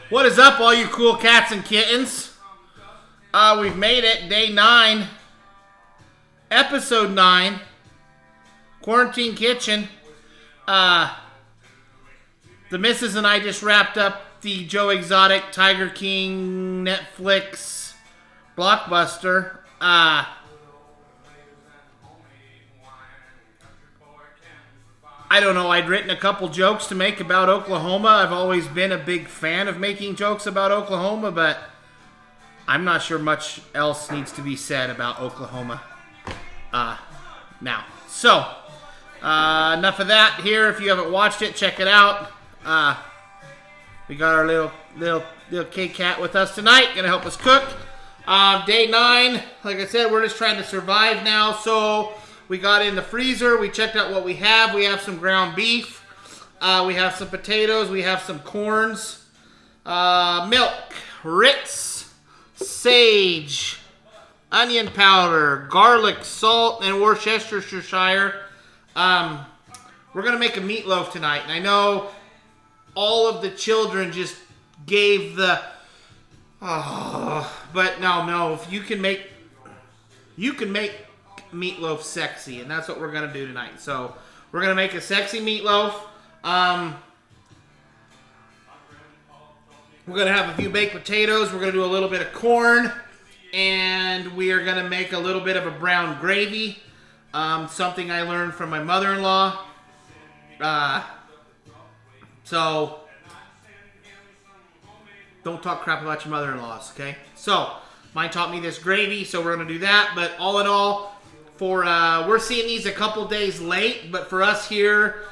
What is up, all you cool cats and kittens? We've made it. Day 9. Episode 9. Quarantine Kitchen. The missus and I just wrapped up the Joe Exotic Tiger King Netflix blockbuster. I don't know, I'd written a couple jokes to make about Oklahoma. I've always been a big fan of making jokes about Oklahoma, but I'm not sure much else needs to be said about Oklahoma now. So, enough of that here. If you haven't watched it, check it out. We got our little K-Cat with us tonight, gonna help us cook. Day 9, like I said, we're just trying to survive now, so we got in the freezer. We checked out what we have. We have some ground beef. We have some potatoes. We have some corns. Milk. Ritz. Sage. Onion powder. Garlic. Salt. And Worcestershire. We're going to make a meatloaf tonight. And I know all of the children just gave the... but no. If you can make meatloaf sexy, and that's what we're gonna do tonight. So we're gonna make a sexy meatloaf. We're gonna have a few baked potatoes. We're gonna do a little bit of corn, and we are gonna make a little bit of a brown gravy. Something I learned from my mother-in-law. So don't talk crap about your mother-in-laws, okay? So mine taught me this gravy, so we're gonna do that. But all in all, we're seeing these a couple days late, but for us here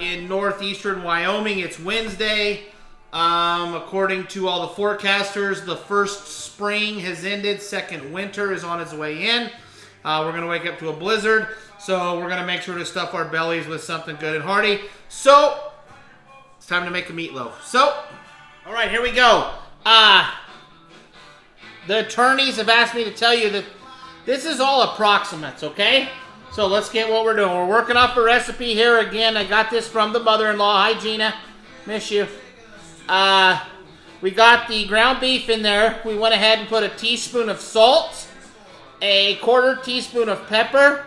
in northeastern Wyoming, it's Wednesday. According to all the forecasters, the first spring has ended, second winter is on its way in. We're going to wake up to a blizzard, so we're going to make sure to stuff our bellies with something good and hearty. So, it's time to make a meatloaf. So, all right, here we go. The attorneys have asked me to tell you that this is all approximates, okay? So let's get what we're doing. We're working off a recipe here again. I got this from the mother-in-law. Hi, Gina. Miss you. We got the ground beef in there. We went ahead and put a teaspoon of salt, a quarter teaspoon of pepper,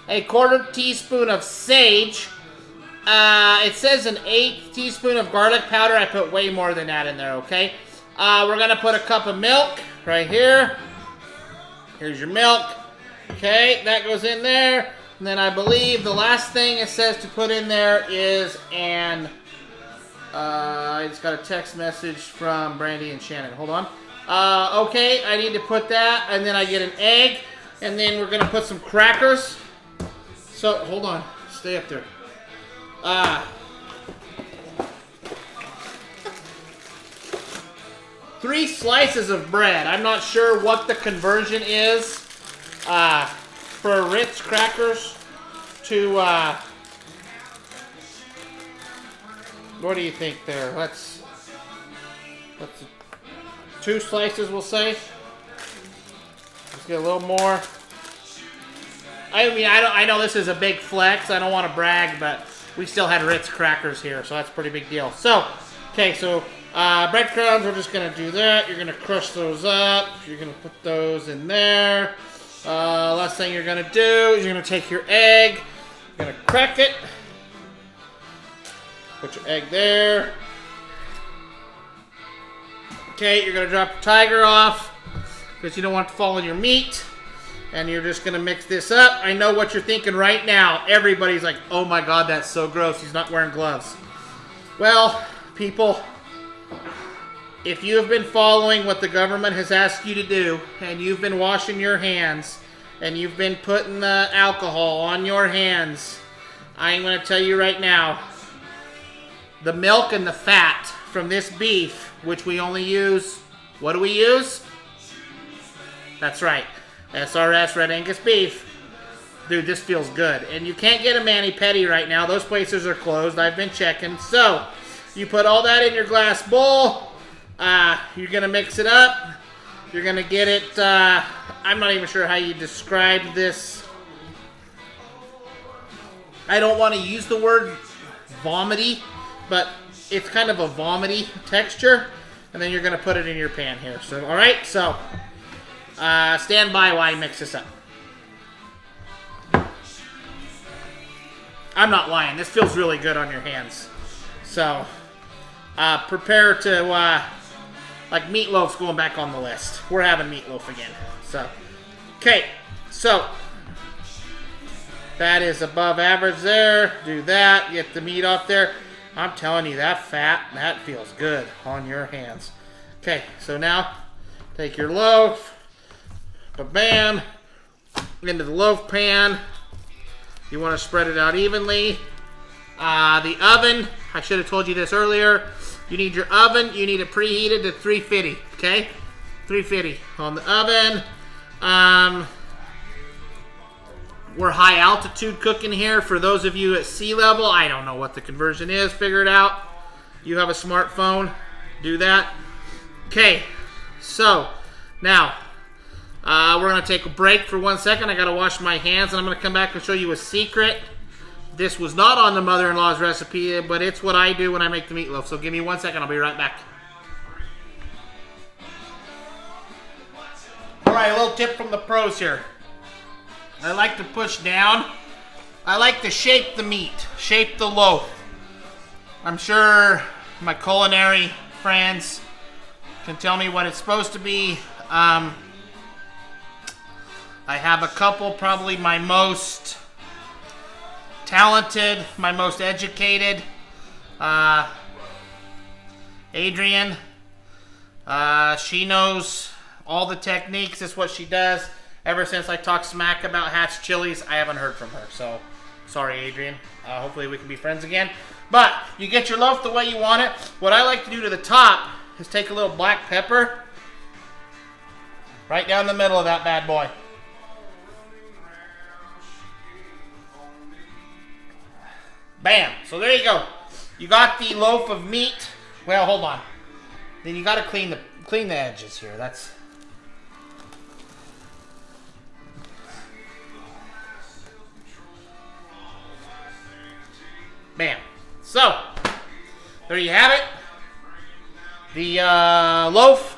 a quarter teaspoon of sage. It says an 1/8 teaspoon of garlic powder. I put way more than that in there, okay? We're going to put a cup of milk right here. Here's your milk. Okay, that goes in there. And then I believe the last thing it says to put in there is I just got a text message from Brandy and Shannon. Hold on. Okay, I need to put that. And then I get an egg. And then we're going to put some crackers. So, hold on. Stay up there. 3 slices of bread. I'm not sure what the conversion is for Ritz crackers to, what do you think there? Let's 2 slices, we'll say. Let's get a little more. I mean, I know this is a big flex. I don't want to brag, but we still had Ritz crackers here, so that's a pretty big deal. So, okay, so breadcrumbs, we're just going to do that. You're going to crush those up. You're going to put those in there. Last thing you're going to do is you're going to take your egg. You're going to crack it. Put your egg there. Okay, you're going to drop your tiger off because you don't want it to fall in your meat. And you're just going to mix this up. I know what you're thinking right now. Everybody's like, oh my God, that's so gross. He's not wearing gloves. Well, people, if you have been following what the government has asked you to do, and you've been washing your hands, and you've been putting the alcohol on your hands, I'm going to tell you right now, the milk and the fat from this beef, which we only use, what do we use? That's right, SRS Red Angus beef. Dude, this feels good. And you can't get a mani-pedi right now. Those places are closed. I've been checking. So, you put all that in your glass bowl. You're going to mix it up. You're going to get it, I'm not even sure how you describe this. I don't want to use the word vomity, but it's kind of a vomity texture. and then you're going to put it in your pan here. So, all right, so stand by while I mix this up. I'm not lying. This feels really good on your hands. So, prepare to, like meatloaf's going back on the list. We're having meatloaf again. So, okay. So, that is above average there. Do that. Get the meat off there. I'm telling you, that fat, that feels good on your hands. Okay, so now, take your loaf. Ba-bam. Into the loaf pan. You want to spread it out evenly. The oven, I should have told you this earlier. You need your oven, you need it preheated to 350, okay? 350 on the oven. We're high altitude cooking here. For those of you at sea level, I don't know what the conversion is. Figure it out. You have a smartphone, do that. Okay, so now we're going to take a break for 1 second. I got to wash my hands, and I'm going to come back and show you a secret. This was not on the mother-in-law's recipe, but it's what I do when I make the meatloaf. So give me 1 second. I'll be right back. All right, a little tip from the pros here. I like to push down. I like to shape the meat, shape the loaf. I'm sure my culinary friends can tell me what it's supposed to be. I have a couple, probably my most talented, my most educated, Adrienne. She knows all the techniques. It's what she does. Ever since I talked smack about Hatch chilies, I haven't heard from her. So, sorry, Adrienne. Hopefully we can be friends again. But you get your loaf the way you want it. What I like to do to the top is take a little black pepper right down the middle of that bad boy. Bam. So there you go. You got the loaf of meat. Well, hold on. Then you got to clean the edges here. That's bam. So there you have it. The loaf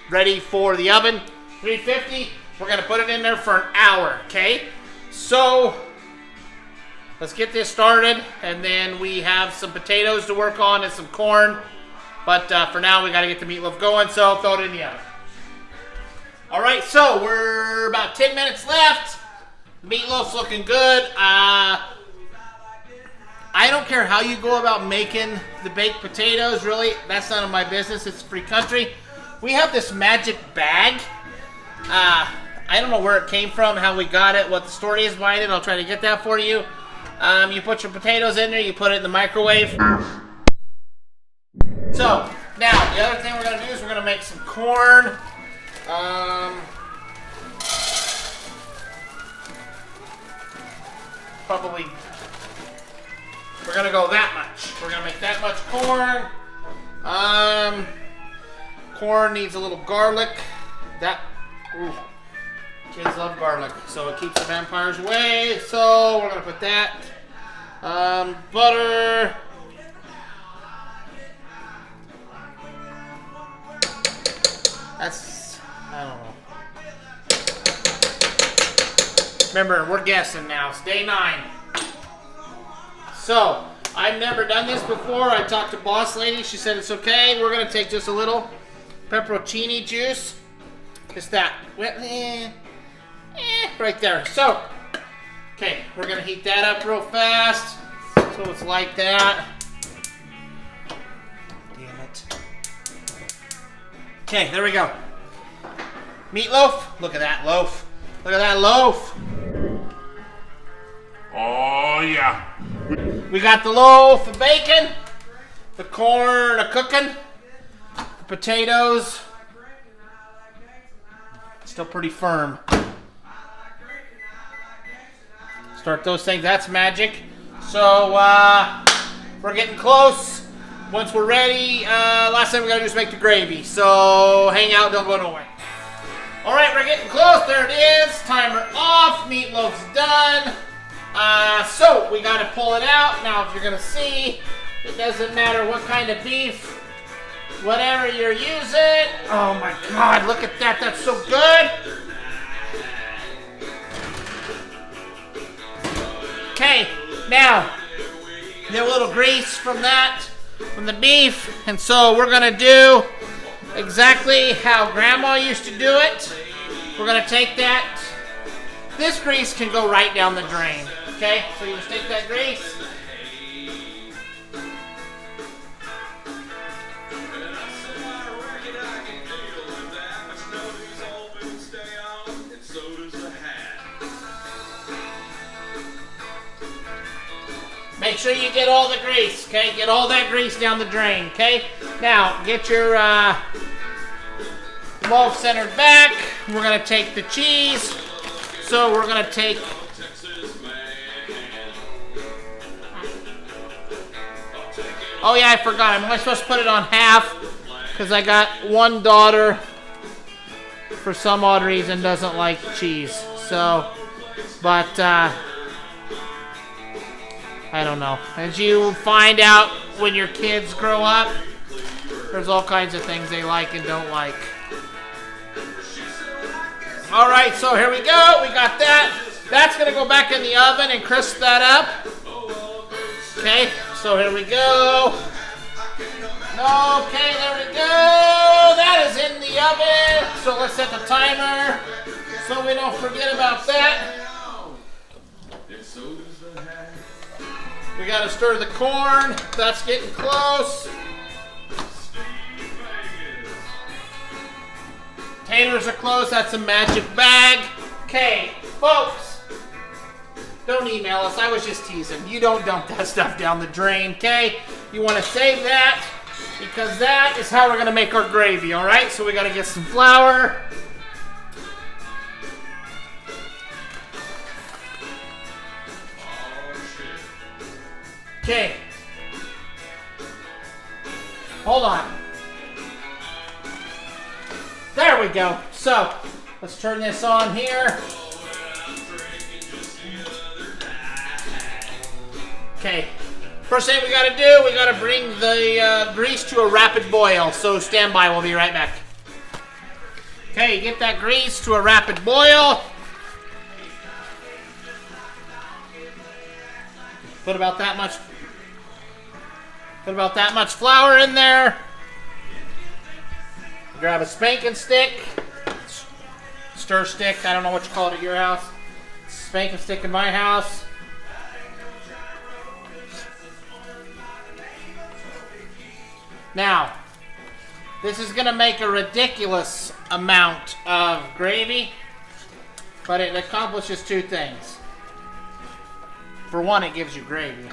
ready for the oven. 350. We're gonna put it in there for an hour. Okay. So let's get this started, and then we have some potatoes to work on and some corn. But for now, we got to get the meatloaf going, so throw it in the oven. All right, so we're about 10 minutes left. Meatloaf's looking good. I don't care how you go about making the baked potatoes, really. That's none of my business. It's a free country. We have this magic bag. I don't know where it came from, how we got it, what the story is behind it. I'll try to get that for you. You put your potatoes in there, you put it in the microwave. So, now, the other thing we're going to do is we're going to make some corn. Probably, we're going to go that much. We're going to make that much corn. Corn needs a little garlic. Kids love garlic, so it keeps the vampires away. So, we're going to put that. Butter. I don't know. Remember, we're guessing now. It's day 9. So, I've never done this before. I talked to Boss Lady. She said it's okay. We're going to take just a little pepperoncini juice. Just that. Right there. So, okay, we're going to heat that up real fast. So it's like that. Damn it. Okay, there we go. Meatloaf. Look at that loaf. Look at that loaf. Oh, yeah. We got the loaf of bacon, the corn a-cooking, the potatoes. Still pretty firm. Start those things. That's magic. So, we're getting close. Once we're ready, last thing we gotta do is make the gravy. So, hang out, don't go nowhere. Alright, we're getting close. There it is. Timer off. Meatloaf's done. So, we gotta pull it out. Now, if you're gonna see, it doesn't matter what kind of beef whatever you're using. Oh my God, look at that. That's so good. Okay, now, get a little grease from the beef. And so we're gonna do exactly how Grandma used to do it. We're gonna take that. This grease can go right down the drain. Okay, so you just take that grease. Make sure you get all the grease, okay? Get all that grease down the drain, okay? Now, get your loaf centered back. We're going to take the cheese. So we're going to take... Oh yeah, I forgot. Am I supposed to put it on half? Because I got one daughter, for some odd reason, doesn't like cheese. So, but... I don't know. As you find out when your kids grow up, there's all kinds of things they like and don't like. All right, so here we go. We got that. That's going to go back in the oven and crisp that up. Okay, so here we go. Okay, there we go. That is in the oven. So let's set the timer so we don't forget about that. We gotta stir the corn. That's getting close. Taters are close. That's a magic bag. Okay, folks. Don't email us. I was just teasing. You don't dump that stuff down the drain, okay? You want to save that because that is how we're gonna make our gravy, all right? So we gotta get some flour. Okay. Hold on. There we go. So, let's turn this on here. Okay. First thing we gotta do, we gotta bring the grease to a rapid boil. So stand by, we'll be right back. Okay, get that grease to a rapid boil. Put about that much flour in there. Grab a spanking stick. Stir stick. I don't know what you call it at your house. Spanking stick in my house. Now, this is going to make a ridiculous amount of gravy, but it accomplishes two things. For one, it gives you gravy.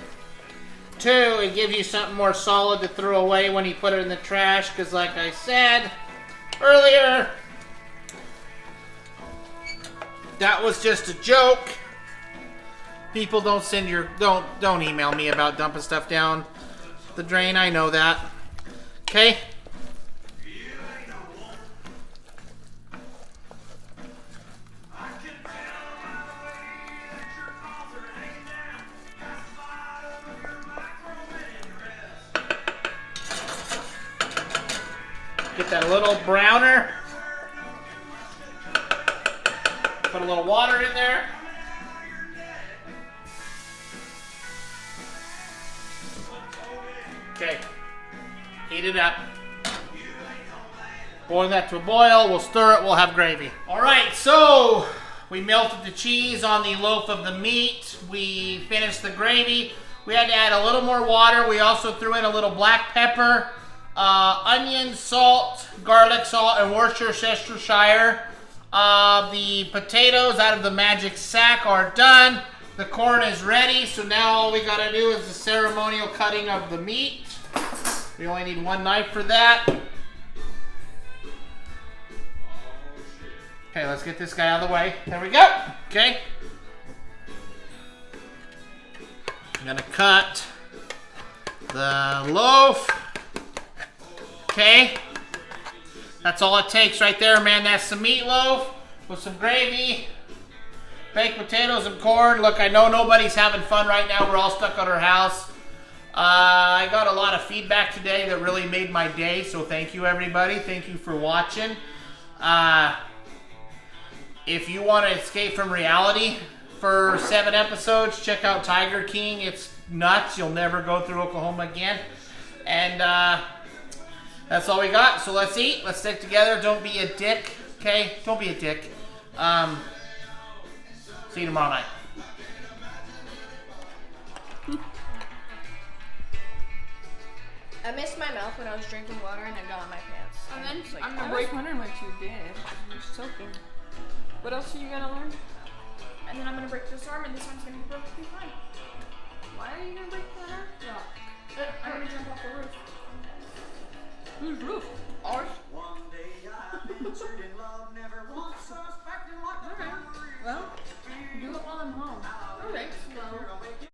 Two, it gives you something more solid to throw away when you put it in the trash, because like I said earlier, that was just a joke. People don't don't email me about dumping stuff down the drain. I know that. Okay? Get that a little browner. Put a little water in there. Okay. Heat it up. Boil that to a boil. We'll stir it. We'll have gravy. All right, so we melted the cheese on the loaf of the meat. We finished the gravy. We had to add a little more water. We also threw in a little black pepper, onion, salt, garlic salt, and Worcestershire. The potatoes out of the magic sack are done. The corn is ready, so now all we gotta do is the ceremonial cutting of the meat. We only need one knife for that. Okay, let's get this guy out of the way. There we go. Okay. I'm gonna cut the loaf. Okay. That's all it takes right there, man. That's some meatloaf with some gravy, baked potatoes and corn. Look, I know nobody's having fun right now. We're all stuck at our house. I got a lot of feedback today that really made my day, so thank you, everybody. Thank you for watching. If you want to escape from reality for 7 episodes, check out Tiger King. It's nuts. You'll never go through Oklahoma again. And that's all we got. So let's eat. Let's stick together. Don't be a dick. Okay? Don't be a dick. See you tomorrow night. I missed my mouth when I was drinking water and I got on my pants. And then It's like, I'm wondering what you did. You're soaking. What else are you gonna learn? And then I'm gonna break this arm, and this arm's gonna be perfectly fine. Why are you gonna break that arm? I'm gonna jump off the roof. Whose roof?